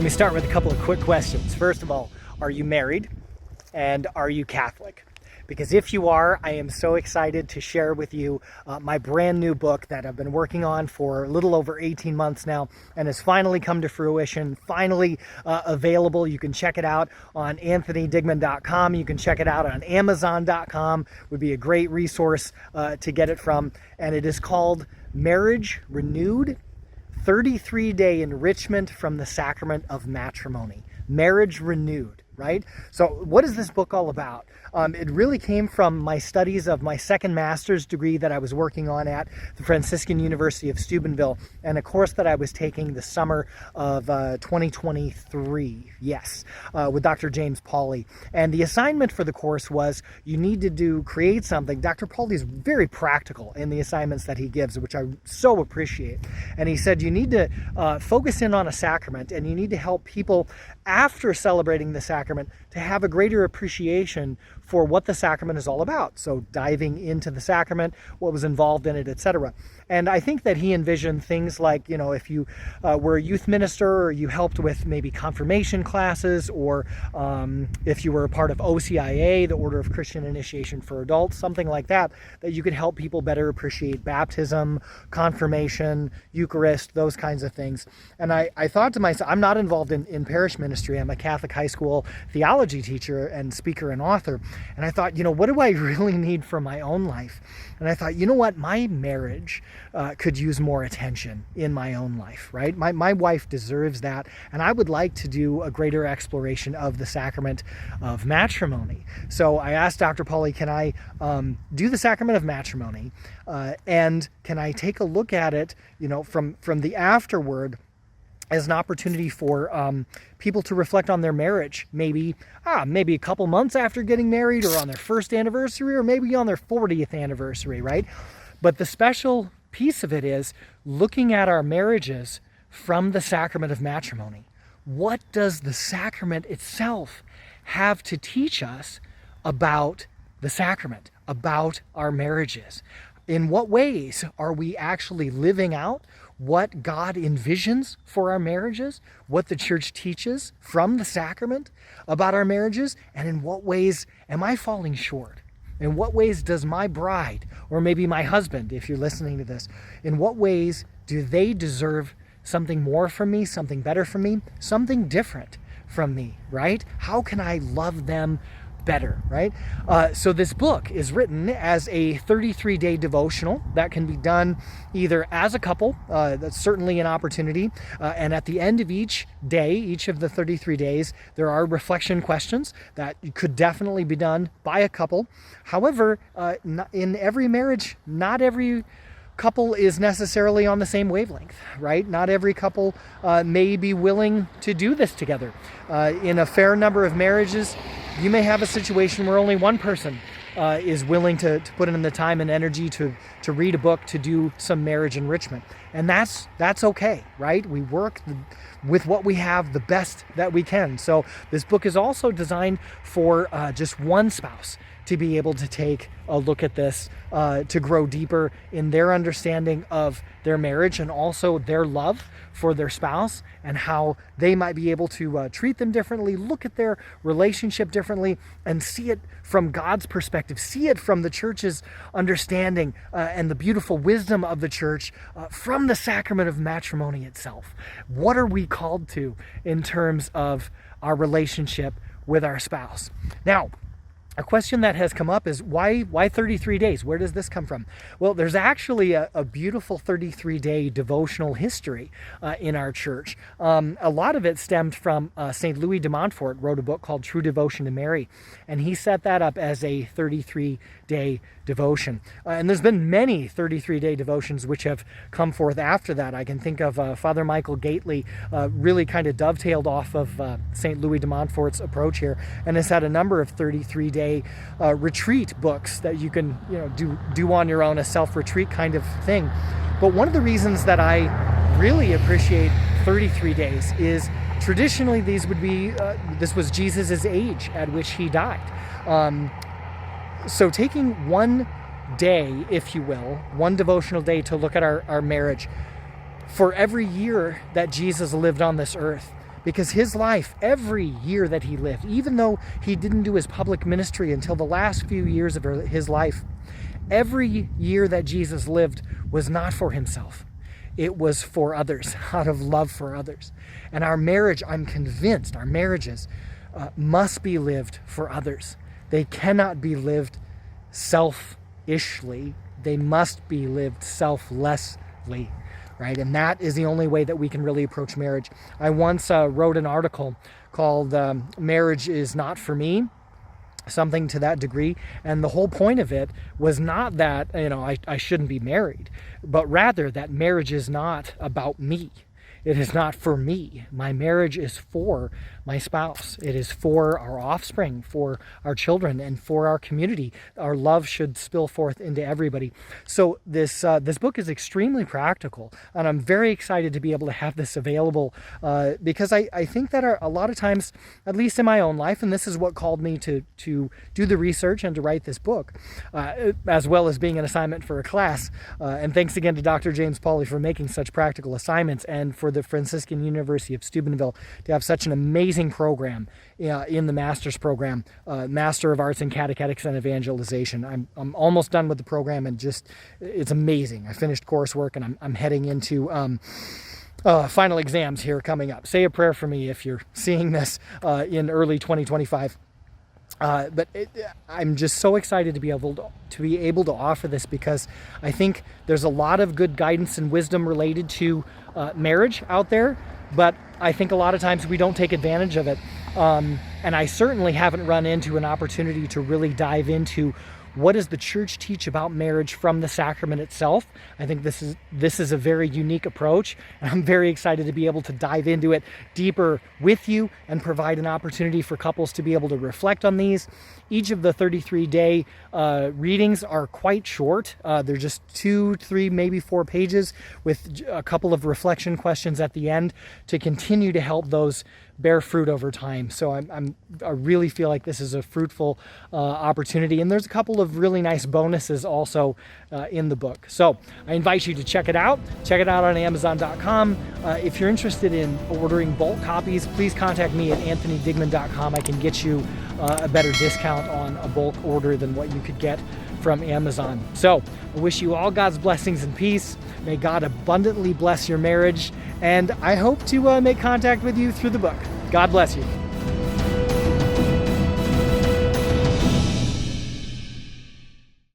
me start with a couple of quick questions. First of all, are you married and are you Catholic? Because if you are, I am so excited to share with you my brand new book that I've been working on for a little over 18 months now and has finally come to fruition, finally available. You can check it out on anthonydigmann.com. You can check it out on amazon.com. Would be a great resource to get it from. And it is called Marriage Renewed, 33-Day Enrichment from the Sacrament of Matrimony. Marriage Renewed, right? So what is this book all about? It really came from my studies of my second master's degree that I was working on at the Franciscan University of Steubenville, and a course that I was taking the summer of 2023, with Dr. James Pauly. And the assignment for the course was you need to create something. Dr. Pauly is very practical in the assignments that he gives, which I so appreciate. And he said you need to focus in on a sacrament, and you need to help people after celebrating the sacrament to have a greater appreciation for what the sacrament is all about. So diving into the sacrament, what was involved in it, etc. And I think that he envisioned things like, if you were a youth minister, or you helped with maybe confirmation classes, or if you were a part of OCIA, the Order of Christian Initiation for Adults, something like that, that you could help people better appreciate baptism, confirmation, Eucharist, those kinds of things. And I thought to myself, I'm not involved in parish ministry. I'm a Catholic high school theology teacher and speaker and author. And I thought, what do I really need for my own life? And I thought, what? My marriage could use more attention in my own life, right? My wife deserves that. And I would like to do a greater exploration of the sacrament of matrimony. So I asked Dr. Pauly, can I do the sacrament of matrimony? And can I take a look at it, from the afterward, as an opportunity for people to reflect on their marriage, maybe a couple months after getting married, or on their first anniversary, or maybe on their 40th anniversary, right? But the special piece of it is looking at our marriages from the sacrament of matrimony. What does the sacrament itself have to teach us about the sacrament, about our marriages? In what ways are we actually living out what God envisions for our marriages, what the church teaches from the sacrament about our marriages, and in what ways am I falling short? In what ways does my bride, or maybe my husband, if you're listening to this, in what ways do they deserve something more from me, something better from me, something different from me, right? How can I love them better, right? So this book is written as a 33-day devotional that can be done either as a couple, that's certainly an opportunity, and at the end of each day, each of the 33 days, there are reflection questions that could definitely be done by a couple. However, in every marriage, not every couple is necessarily on the same wavelength, right? Not every couple may be willing to do this together. In a fair number of marriages, you may have a situation where only one person is willing to put in the time and energy to read a book, to do some marriage enrichment. And that's okay, right? We work with what we have the best that we can. So this book is also designed for just one spouse to be able to take a look at this, to grow deeper in their understanding of their marriage, and also their love for their spouse, and how they might be able to treat them differently, look at their relationship differently, and see it from God's perspective, see it from the church's understanding, and the beautiful wisdom of the church from the sacrament of matrimony itself. What are we called to in terms of our relationship with our spouse? Now, a question that has come up is why 33 days? Where does this come from? Well, there's actually a beautiful 33-day devotional history in our church. A lot of it stemmed from St. Louis de Montfort, wrote a book called True Devotion to Mary, and he set that up as a 33-day devotion. And there's been many 33-day devotions which have come forth after that. I can think of Father Michael Gately, really kind of dovetailed off of St. Louis de Montfort's approach here, and has had a number of 33-day retreat books that you can do on your own, a self-retreat kind of thing. But one of the reasons that I really appreciate 33 days is traditionally these would be this was Jesus's age at which he died. So taking one day, if you will, one devotional day to look at our marriage for every year that Jesus lived on this earth, because his life, every year that he lived, even though he didn't do his public ministry until the last few years of his life, every year that Jesus lived was not for himself. It was for others, out of love for others. And our marriage, I'm convinced, our marriages must be lived for others. They cannot be lived selfishly. They must be lived selflessly, right? And that is the only way that we can really approach marriage. I once wrote an article called Marriage is Not for Me, something to that degree. And the whole point of it was not that, I shouldn't be married, but rather that marriage is not about me. It is not for me. My marriage is for my spouse. It is for our offspring, for our children, and for our community. Our love should spill forth into everybody. So this book is extremely practical, and I'm very excited to be able to have this available because I think that a lot of times, at least in my own life, and this is what called me to do the research and to write this book, as well as being an assignment for a class. And thanks again to Dr. James Pauly for making such practical assignments, and for the Franciscan University of Steubenville to have such an amazing program in the master's program, Master of Arts in Catechetics and Evangelization. I'm almost done with the program, and it's amazing. I finished coursework, and I'm heading into final exams here coming up. Say a prayer for me if you're seeing this in early 2025. But I'm just so excited to be able to offer this, because I think there's a lot of good guidance and wisdom related to marriage out there, but I think a lot of times we don't take advantage of it. And I certainly haven't run into an opportunity to really dive into what does the church teach about marriage from the sacrament itself. I think this is a very unique approach, and I'm very excited to be able to dive into it deeper with you and provide an opportunity for couples to be able to reflect on these. Each of the 33-day readings are quite short. They're just 2, 3, maybe 4 pages with a couple of reflection questions at the end to continue to help those bear fruit over time. So I really feel like this is a fruitful opportunity, and there's a couple of really nice bonuses also in the book. So I invite you to check it out. Check it out on Amazon.com. If you're interested in ordering bulk copies, please contact me at anthonydigmann.com. I can get you a better discount on a bulk order than what you could get from Amazon. So I wish you all God's blessings and peace. May God abundantly bless your marriage, and I hope to make contact with you through the book. God bless you.